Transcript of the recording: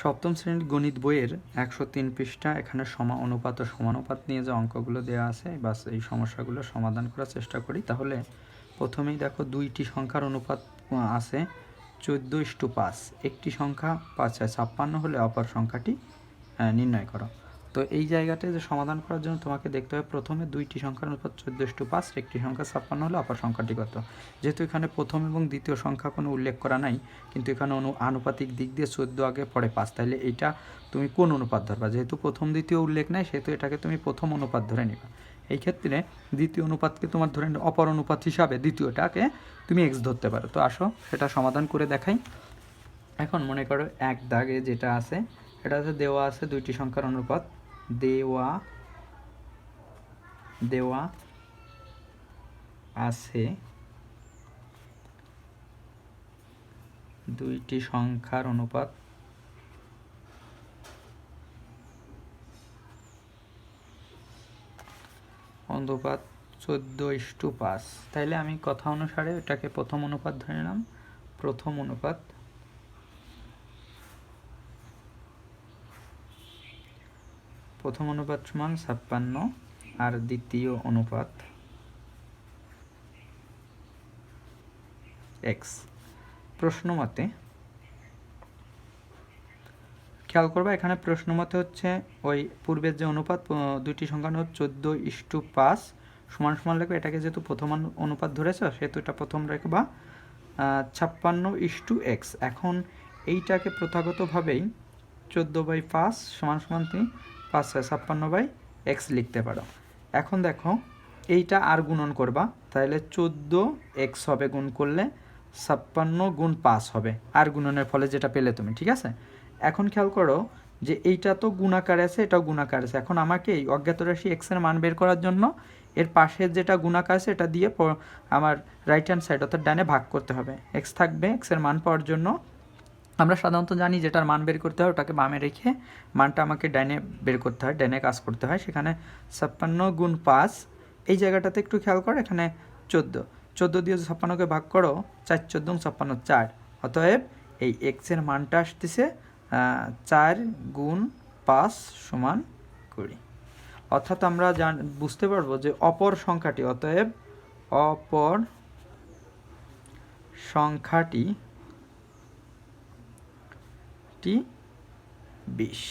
সপ্তম শ্রেণীর গণিত বইয়ের 103 পৃষ্ঠা। এখানে অনুপাত ও সমানুপাত নিয়ে যে অঙ্কগুলো দেওয়া আছে, বাস এই সমস্যাগুলো সমাধান করার চেষ্টা করি। তাহলে প্রথমেই দেখো দুইটি সংখ্যার অনুপাত আছে 14:5। একটি সংখ্যা 5×56 হলে অপর সংখ্যাটি নির্ণয় করো। তো এই জায়গাটায় যে সমাধান করার জন্য তোমাকে দেখতে হবে প্রথমে দুইটি সংখ্যার অনুপাত 14:5, একটি সংখ্যা 56 হলে অপর সংখ্যাটি কত। যেহেতু এখানে প্রথম এবং দ্বিতীয় সংখ্যা কোনো উল্লেখ করা নাই, কিন্তু এখানে আনুপাতিক দিক দিয়ে 14 আগে পরে 5, তাহলে এইটা তুমি কোন অনুপাত ধরবা? যেহেতু প্রথম দ্বিতীয় উল্লেখ নাই, সেহেতু এটাকে তুমি প্রথম অনুপাত ধরে নিবা। এই ক্ষেত্রে দ্বিতীয় অনুপাতকে তোমার ধরে অপর অনুপাত হিসাবে দ্বিতীয়টাকে তুমি x ধরতে পারো। তো আসো সেটা সমাধান করে দেখাই। এখন মনে করো এক দাগে যেটা আছে, এটা হচ্ছে দেওয়া আছে দুইটি সংখ্যার অনুপাত, দেওয়া আছে দুইটি সংখ্যার অনুপাত অনুপাত 14:5। তাইলে আমি কথা অনুসারে এটাকে প্রথম অনুপাত ধরে নিলাম। প্রথম অনুপাত সমান 56 আর দ্বিতীয় অনুপাত x। প্রশ্ন মতে খেয়াল করবা, এখানে প্রশ্ন মতে হচ্ছে ওই পূর্বের যে অনুপাত দুইটি সংখ্যা 14:5 সমান সমান লিখবে। এটাকে যেহেতু প্রথম অনুপাত ধরেছ, সেহেতু এটা প্রথম রাখবা 56:x। এখন এইটাকে প্রথাগতভাবেই 14/5 সমান সমান তুমি 5×56/x লিখতে পারো। এখন দেখো এইটা আর গুণন করবা, তাহলে 14x হবে, গুণ করলে 56 × 5 হবে, আর গুণনের ফলে যেটা পেলে তুমি। ঠিক আছে, এখন খেয়াল করো যে এইটা তো গুণাকার আছে, এটাও গুণাকার আছে। এখন আমাকে এই অজ্ঞাত রাশি x এর মান বের করার জন্য এর পাশে যেটা গুণাকার আছে এটা দিয়ে আমার রাইট হ্যান্ড সাইড অর্থাৎ ডানে ভাগ করতে হবে। x থাকবে, x এর মান পাওয়ার জন্য আমরা সাধারণত জানি যেটার মান বের করতে হয় ওটাকে বামে রেখে মানটা আমাকে ডাইনে বের করতে হয়, ডাইনে কাজ করতে হয়। সেখানে 56 × 5, এই জায়গাটাতে একটু খেয়াল করো, এখানে 14 দিয়ে 56কে ভাগ করো, 4×14 = 4। অতএব এই x এর মানটা আসতেছে 4×5 = 20। অর্থাৎ আমরা বুঝতে পারবো যে অপর সংখ্যাটি, অতএব অপর সংখ্যাটি 20।